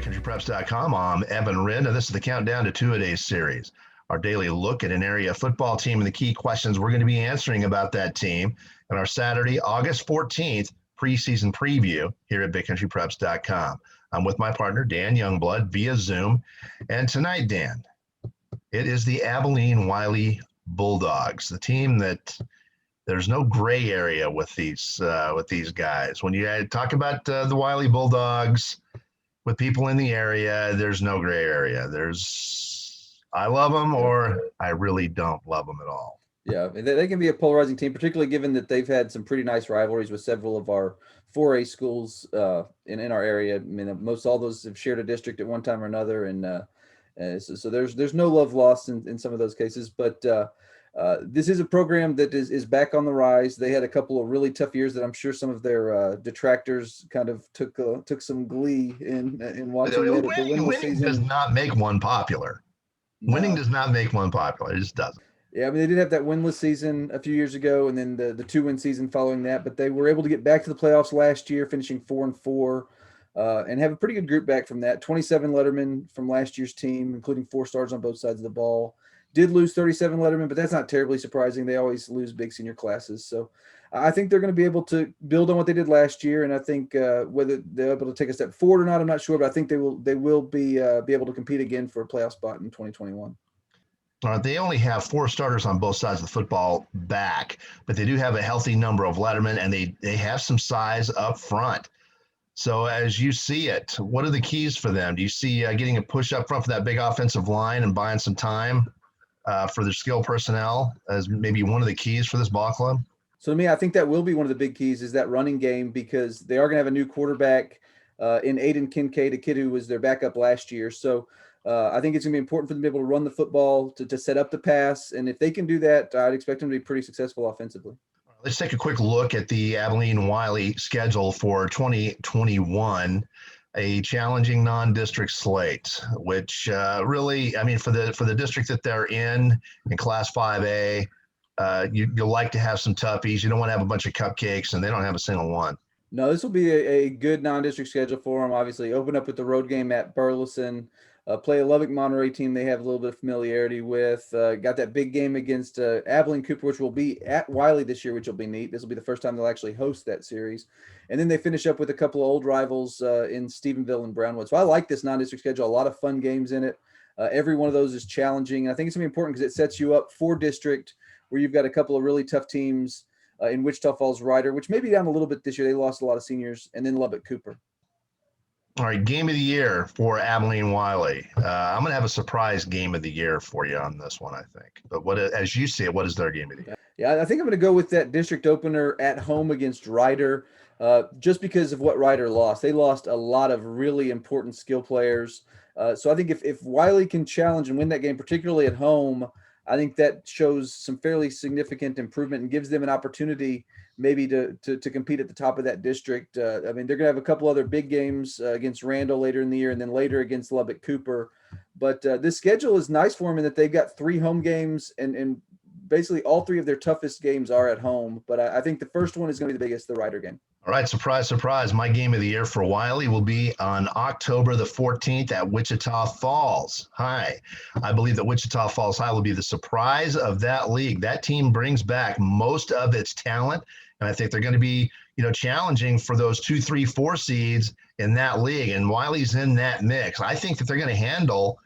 BigCountryPreps.com. I'm Evan Rind, and this is the Countdown to Two-A-Days series, our daily look at an area football team and the key questions we're going to be answering about that team in our Saturday, August 14th preseason preview here at BigCountryPreps.com. I'm with my partner, Dan Youngblood, via Zoom. And tonight, Dan, it is the Abilene Wylie Bulldogs, the team that there's no gray area with these guys. When you talk about the Wylie Bulldogs with people in the area, there's no gray area. There's I love them or I really don't love them at all. Yeah, they can be a polarizing team, particularly given that they've had some pretty nice rivalries with several of our 4A schools in our area. I mean, most all those have shared a district at one time or another, and so there's no love lost in some of those cases. But this is a program that is back on the rise. They had a couple of really tough years that I'm sure some of their detractors kind of took some glee in watching. Winning does not make one popular. No. Winning does not make one popular. It just doesn't. Yeah, I mean, they did have that winless season a few years ago, and then the 2-win season following that. But they were able to get back to the playoffs last year, finishing 4-4, and have a pretty good group back from that. 27 lettermen from last year's team, including 4 stars on both sides of the ball. Did lose 37 lettermen, but that's not terribly surprising. They always lose big senior classes. So I think they're going to be able to build on what they did last year, and I think whether they're able to take a step forward or not, I'm not sure, but I think they will be able to compete again for a playoff spot in 2021. They only have 4 starters on both sides of the football back, but they do have a healthy number of lettermen, and they have some size up front. So as you see it, what are the keys for them? Do you see getting a push up front for that big offensive line and buying some time for their skill personnel as maybe one of the keys for this ball club? So to me, I think that will be one of the big keys is that running game, because they are going to have a new quarterback in Aiden Kincaid, a kid who was their backup last year. So I think it's going to be important for them to be able to run the football, to set up the pass. And if they can do that, I'd expect them to be pretty successful offensively. Let's take a quick look at the Abilene Wylie schedule for 2021, a challenging non-district slate, which really, I mean, for the district that they're in Class 5A, you like to have some toughies. You don't want to have a bunch of cupcakes, and they don't have a single one. No, this will be a good non-district schedule for them. Obviously, open up with the road game at Burleson. Play a Lubbock Monterey team they have a little bit of familiarity with. Got that big game against Abilene Cooper, which will be at Wylie this year, which will be neat. This will be the first time they'll actually host that series. And then they finish up with a couple of old rivals in Stephenville and Brownwood. So I like this non-district schedule. A lot of fun games in it. Every one of those is challenging. And I think it's going to be important because it sets you up for district where you've got a couple of really tough teams in Wichita Falls Ryder, which may be down a little bit this year. They lost a lot of seniors. And then Lubbock Cooper. All right, game of the year for Abilene Wylie. I'm going to have a surprise game of the year for you on this one, I think. But as you see it, what is their game of the year? Yeah, I think I'm going to go with that district opener at home against Ryder, just because of what Ryder lost. They lost a lot of really important skill players. So I think if Wylie can challenge and win that game, particularly at home, I think that shows some fairly significant improvement and gives them an opportunity maybe to compete at the top of that district. I mean, they're going to have a couple other big games against Randall later in the year and then later against Lubbock Cooper. But this schedule is nice for them in that they've got 3 home games and basically all 3 of their toughest games are at home. But I think the first one is going to be the biggest, the Ryder game. All right, surprise, surprise. My game of the year for Wylie will be on October the 14th at Wichita Falls High. I believe that Wichita Falls High will be the surprise of that league. That team brings back most of its talent, and I think they're going to be, challenging for those 2, 3, 4 seeds in that league, and Wylie's in that mix. I think that they're going to handle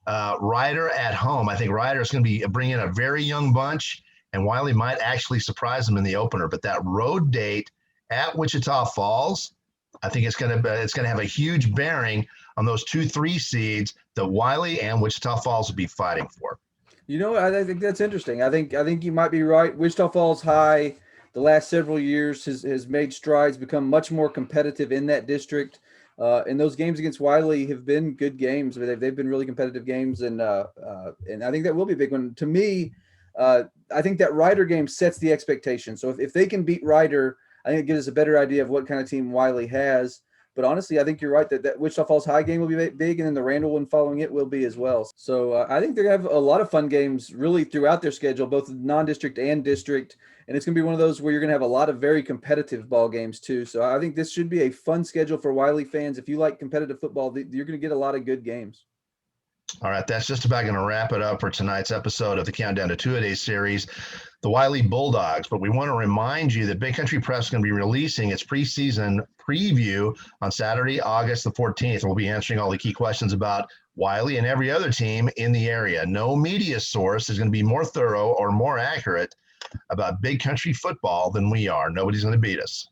Ryder at home. I think Ryder is going to be bringing in a very young bunch, and Wylie might actually surprise them in the opener. But that road date at Wichita Falls, I think it's going to have a huge bearing on those 2, 3 seeds that Wylie and Wichita Falls will be fighting for. I think that's interesting. I think you might be right. Wichita Falls High, the last several years has made strides, become much more competitive in that district. And those games against Wylie have been good games. They've been really competitive games, and I think that will be a big one. To me, I think that Ryder game sets the expectation. So if they can beat Ryder, I think it gives us a better idea of what kind of team Wylie has. But honestly, I think you're right that Wichita Falls High game will be big, and then the Randall one following it will be as well. So I think they're going to have a lot of fun games really throughout their schedule, both non-district and district. And it's going to be one of those where you're going to have a lot of very competitive ball games too. So I think this should be a fun schedule for Wylie fans. If you like competitive football, you're going to get a lot of good games. All right, that's just about going to wrap it up for tonight's episode of the Countdown to Two-A-Days series, the Wylie Bulldogs. But we want to remind you that Big Country Press is going to be releasing its preseason preview on Saturday, August the 14th. We'll be answering all the key questions about Wylie and every other team in the area. No media source is going to be more thorough or more accurate about Big Country football than we are. Nobody's going to beat us.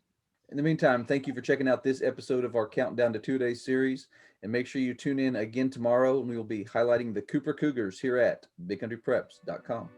In the meantime, thank you for checking out this episode of our Countdown to Two-A-Days series. And make sure you tune in again tomorrow, and we will be highlighting the Cooper Cougars here at BigCountryPreps.com.